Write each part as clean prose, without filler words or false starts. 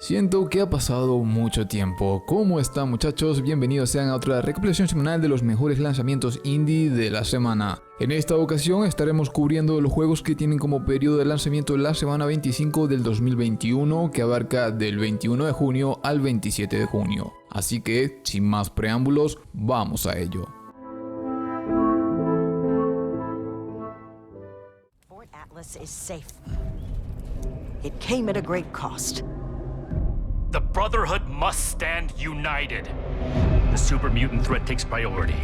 Siento que ha pasado mucho tiempo. ¿Cómo están, muchachos? Bienvenidos sean a otra recopilación semanal de los mejores lanzamientos indie de la semana. En esta ocasión estaremos cubriendo los juegos que tienen como periodo de lanzamiento la semana 25 del 2021, que abarca del 21 de junio al 27 de junio. Así que, sin más preámbulos, vamos a ello. Fort Atlas is safe. It came at a great cost. The Brotherhood must stand united. The super mutant threat takes priority.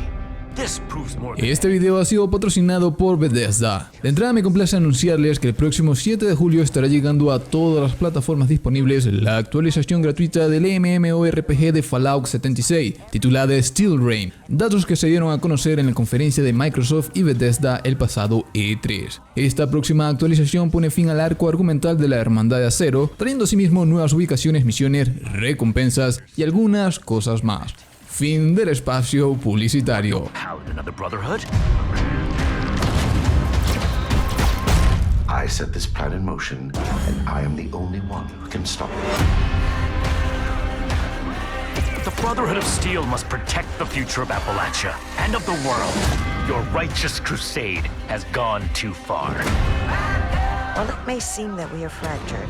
This proves more than... Este video ha sido patrocinado por Bethesda. De entrada me complace anunciarles que el próximo 7 de julio estará llegando a todas las plataformas disponibles la actualización gratuita del MMORPG de Fallout 76, titulada Steel Reign, datos que se dieron a conocer en la conferencia de Microsoft y Bethesda el pasado E3. Esta próxima actualización pone fin al arco argumental de la Hermandad de Acero, trayendo asimismo nuevas ubicaciones, misiones, recompensas y algunas cosas más. Fin del espacio publicitario. Paladin of the Brotherhood? I set this plan in motion, and I am the only one who can stop it. The Brotherhood of Steel must protect the future of Appalachia and of the world. Your righteous crusade has gone too far. While it may seem that we are fractured,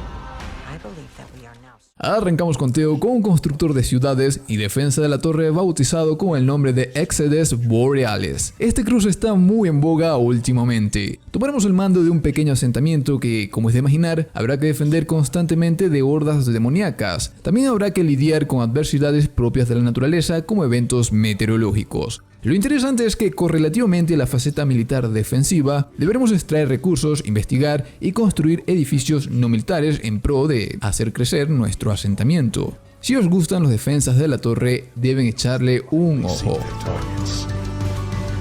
I believe that we are now. Arrancamos con Teo, con un constructor de ciudades y defensa de la torre bautizado con el nombre de Exodus Borealis. Este cruce está muy en boga últimamente. Tomaremos el mando de un pequeño asentamiento que, como es de imaginar, habrá que defender constantemente de hordas demoníacas. También habrá que lidiar con adversidades propias de la naturaleza como eventos meteorológicos. Lo interesante es que, correlativamente a la faceta militar defensiva, deberemos extraer recursos, investigar y construir edificios no militares en pro de hacer crecer nuestro asentamiento. Si os gustan los defensas de la torre, deben echarle un ojo.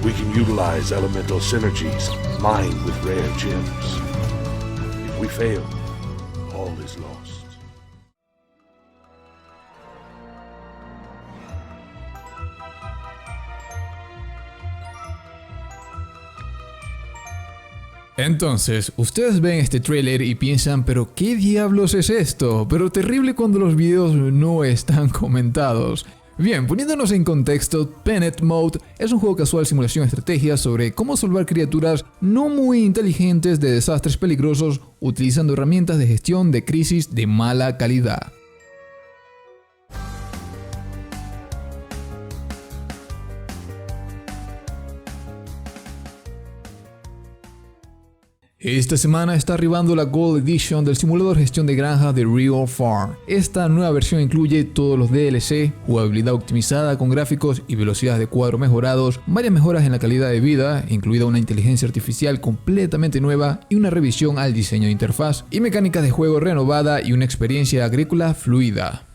We can utilize elemental synergies, mine with rare gems. If we fail, all is lost. Entonces, ustedes ven este tráiler y piensan, pero ¿qué diablos es esto? Pero terrible cuando los videos no están comentados. Bien, poniéndonos en contexto, Planet Mode es un juego casual simulación estrategia sobre cómo salvar criaturas no muy inteligentes de desastres peligrosos utilizando herramientas de gestión de crisis de mala calidad. Esta semana está arribando la Gold Edition del simulador gestión de granja de Real Farm. Esta nueva versión incluye todos los DLC, jugabilidad optimizada con gráficos y velocidades de cuadro mejorados, varias mejoras en la calidad de vida, incluida una inteligencia artificial completamente nueva y una revisión al diseño de interfaz, y mecánicas de juego renovada y una experiencia agrícola fluida.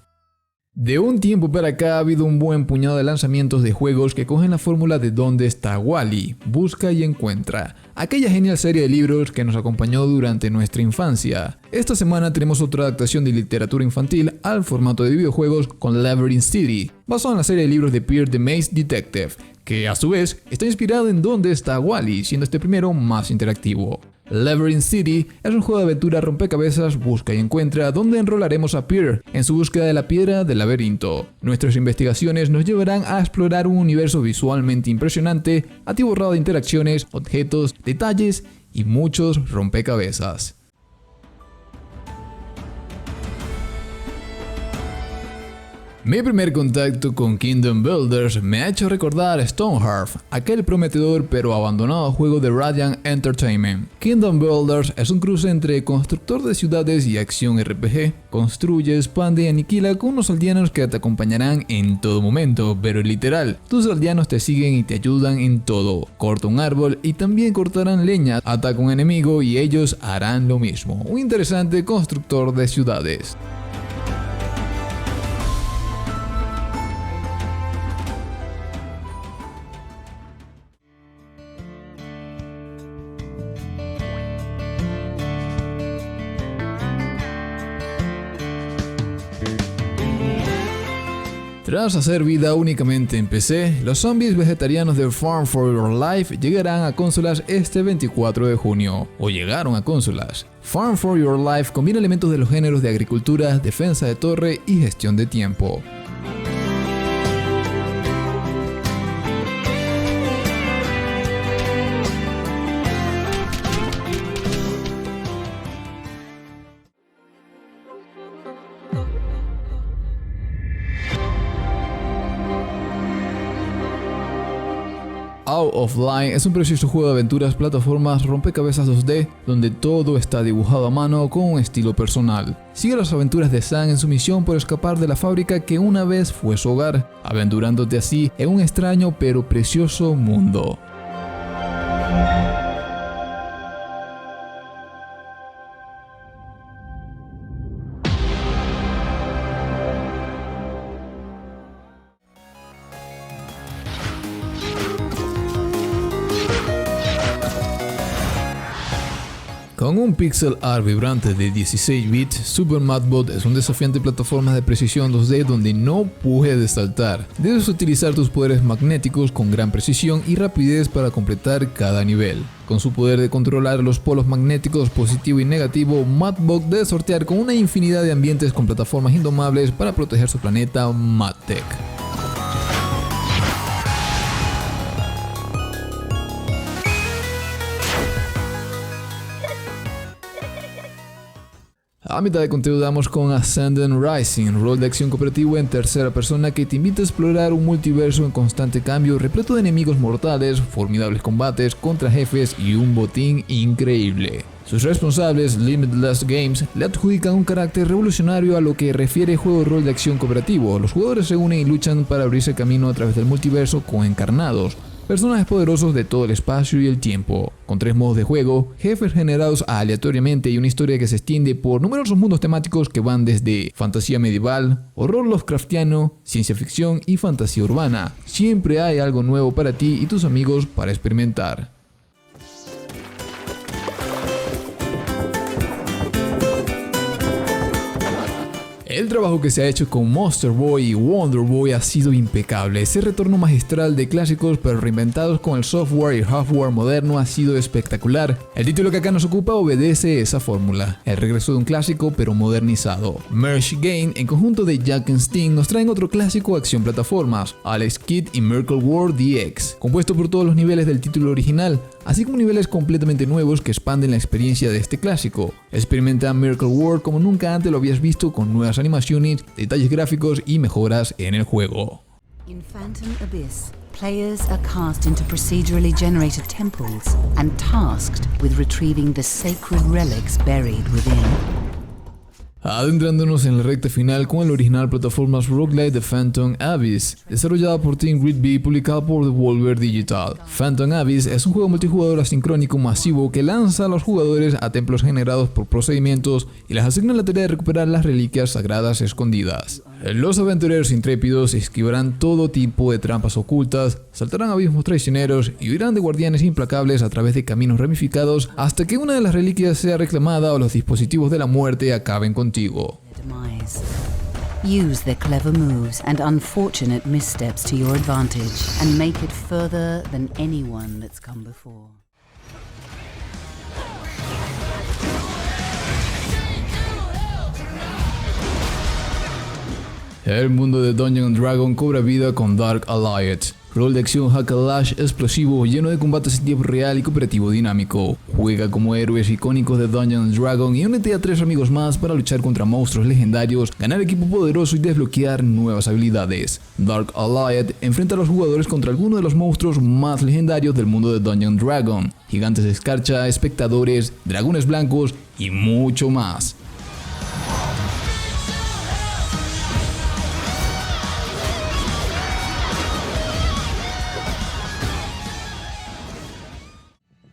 De un tiempo para acá ha habido un buen puñado de lanzamientos de juegos que cogen la fórmula de ¿Dónde está Wally? Busca y encuentra. Aquella genial serie de libros que nos acompañó durante nuestra infancia. Esta semana tenemos otra adaptación de literatura infantil al formato de videojuegos con Labyrinth City, basado en la serie de libros de Pierre the Maze Detective, que a su vez está inspirado en ¿Dónde está Wally?, siendo este primero más interactivo. Labyrinth City es un juego de aventura rompecabezas busca y encuentra donde enrolaremos a Pierre en su búsqueda de la piedra del laberinto. Nuestras investigaciones nos llevarán a explorar un universo visualmente impresionante, atiborrado de interacciones, objetos, detalles y muchos rompecabezas. Mi primer contacto con Kingdom Builders me ha hecho recordar Stonehearth, aquel prometedor pero abandonado juego de Radiant Entertainment. Kingdom Builders es un cruce entre constructor de ciudades y acción RPG. Construye, expande y aniquila con unos aldeanos que te acompañarán en todo momento, pero literal, tus aldeanos te siguen y te ayudan en todo. Corta un árbol y también cortarán leña, ataca un enemigo y ellos harán lo mismo. Un interesante constructor de ciudades. Tras hacer vida únicamente en PC, los zombies vegetarianos de Farm for Your Life llegarán a consolas este 24 de junio, o llegaron a consolas. Farm for Your Life combina elementos de los géneros de agricultura, defensa de torre y gestión de tiempo. Out of Line es un precioso juego de aventuras, plataformas, rompecabezas 2D, donde todo está dibujado a mano con un estilo personal. Sigue las aventuras de Sam en su misión por escapar de la fábrica que una vez fue su hogar, aventurándote así en un extraño pero precioso mundo. Con un pixel art vibrante de 16 bits, Super Madbot es un desafiante plataforma de precisión 2D donde no puedes saltar. Debes utilizar tus poderes magnéticos con gran precisión y rapidez para completar cada nivel. Con su poder de controlar los polos magnéticos positivo y negativo, Madbot debe sortear con una infinidad de ambientes con plataformas indomables para proteger su planeta Madtech. A mitad de conteo damos con Ascendant Rising, rol de acción cooperativo en tercera persona que te invita a explorar un multiverso en constante cambio, repleto de enemigos mortales, formidables combates contra jefes y un botín increíble. Sus responsables, Limitless Games, le adjudican un carácter revolucionario a lo que refiere juego de rol de acción cooperativo. Los jugadores se unen y luchan para abrirse camino a través del multiverso con encarnados, personajes poderosos de todo el espacio y el tiempo, con 3 modos de juego, jefes generados aleatoriamente y una historia que se extiende por numerosos mundos temáticos que van desde fantasía medieval, horror Lovecraftiano, ciencia ficción y fantasía urbana. Siempre hay algo nuevo para ti y tus amigos para experimentar. El trabajo que se ha hecho con Monster Boy y Wonder Boy ha sido impecable. Ese retorno magistral de clásicos pero reinventados con el software y hardware moderno ha sido espectacular. El título que acá nos ocupa obedece esa fórmula, el regreso de un clásico pero modernizado. Merge Game, en conjunto de Jack and Sting, nos traen otro clásico de acción plataformas, Alex Kidd y Miracle World DX, compuesto por todos los niveles del título original, así como niveles completamente nuevos que expanden la experiencia de este clásico. Experimenta Miracle World como nunca antes lo habías visto, con nuevas animaciones, detalles gráficos y mejoras en el juego. In Phantom Abyss, players are cast into procedurally generated temples and tasked with retrieving the sacred relics buried within. Adentrándonos en la recta final con el original plataformas roguelite de Phantom Abyss, desarrollada por Team Grid B y publicado por Devolver Digital. Phantom Abyss es un juego multijugador asincrónico masivo que lanza a los jugadores a templos generados por procedimientos y les asigna la tarea de recuperar las reliquias sagradas escondidas. Los aventureros intrépidos esquivarán todo tipo de trampas ocultas, saltarán abismos traicioneros y huirán de guardianes implacables a través de caminos ramificados hasta que una de las reliquias sea reclamada o los dispositivos de la muerte acaben contigo. Use their clever moves and unfortunate missteps to your advantage and make it further than anyone that's come before. El mundo de Dungeons & Dragons cobra vida con Dark Alliance, rol de acción hack and slash explosivo lleno de combates en tiempo real y cooperativo dinámico. Juega como héroes icónicos de Dungeons & Dragons y únete a 3 amigos más para luchar contra monstruos legendarios, ganar equipo poderoso y desbloquear nuevas habilidades. Dark Alliance enfrenta a los jugadores contra algunos de los monstruos más legendarios del mundo de Dungeons & Dragons, gigantes de escarcha, espectadores, dragones blancos y mucho más.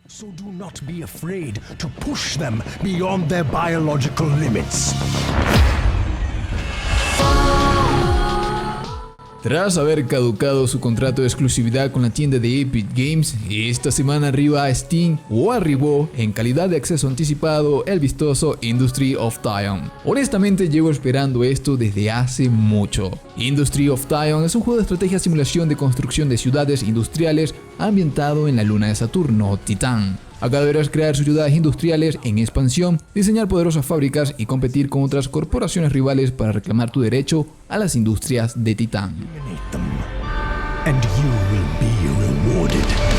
So do not be afraid to push them beyond their biological limits. Tras haber caducado su contrato de exclusividad con la tienda de Epic Games, esta semana arriba a Steam o arribó en calidad de acceso anticipado el vistoso Industry of Time. Honestamente llevo esperando esto desde hace mucho. Industry of Time es un juego de estrategia simulación de construcción de ciudades industriales ambientado en la luna de Saturno, Titán. Acá deberás crear ciudades industriales en expansión, diseñar poderosas fábricas y competir con otras corporaciones rivales para reclamar tu derecho a las industrias de Titán. And you will be rewarded.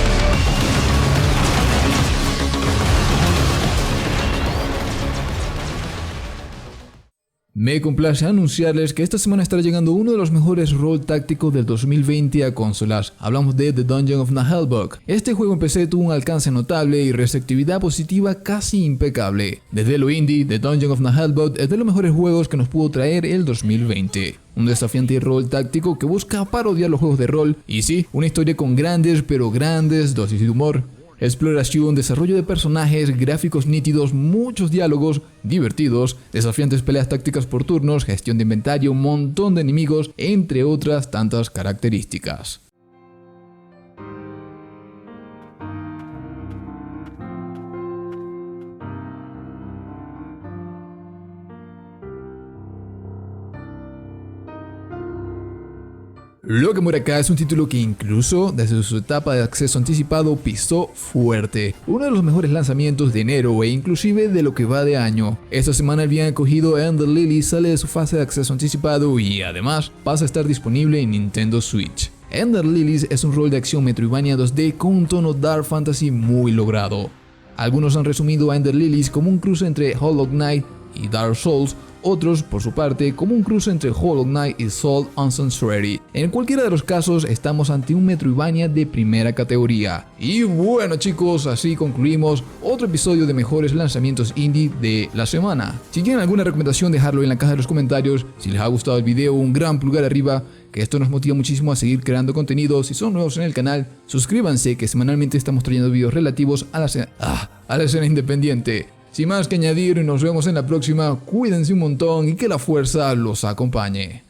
Me complace anunciarles que esta semana estará llegando uno de los mejores rol tácticos del 2020 a consolas. Hablamos de The Dungeon of Naheulbeuk. Este juego en PC tuvo un alcance notable y receptividad positiva casi impecable. Desde lo indie, The Dungeon of Naheulbeuk es de los mejores juegos que nos pudo traer el 2020. Un desafiante rol táctico que busca parodiar los juegos de rol y sí, una historia con grandes pero grandes dosis de humor. Exploración, desarrollo de personajes, gráficos nítidos, muchos diálogos divertidos, desafiantes peleas tácticas por turnos, gestión de inventario, un montón de enemigos, entre otras tantas características. Lo que muere acá es un título que incluso desde su etapa de acceso anticipado pisó fuerte. Uno de los mejores lanzamientos de enero e inclusive de lo que va de año. Esta semana el bien acogido Ender Lily sale de su fase de acceso anticipado y además pasa a estar disponible en Nintendo Switch. Ender Lilies es un rol de acción Metroidvania 2D con un tono Dark Fantasy muy logrado. Algunos han resumido a Ender Lilies como un cruce entre Hollow Knight y Dark Souls, otros, por su parte, como un cruce entre Hollow Knight y Soul Uncensored. En cualquiera de los casos, estamos ante un Metroidvania de primera categoría. Y bueno chicos, así concluimos otro episodio de mejores lanzamientos indie de la semana. Si tienen alguna recomendación, dejadlo en la caja de los comentarios. Si les ha gustado el video, un gran pulgar arriba, que esto nos motiva muchísimo a seguir creando contenido. Si son nuevos en el canal, suscríbanse, que semanalmente estamos trayendo videos relativos a la escena independiente. Sin más que añadir, nos vemos en la próxima, cuídense un montón y que la fuerza los acompañe.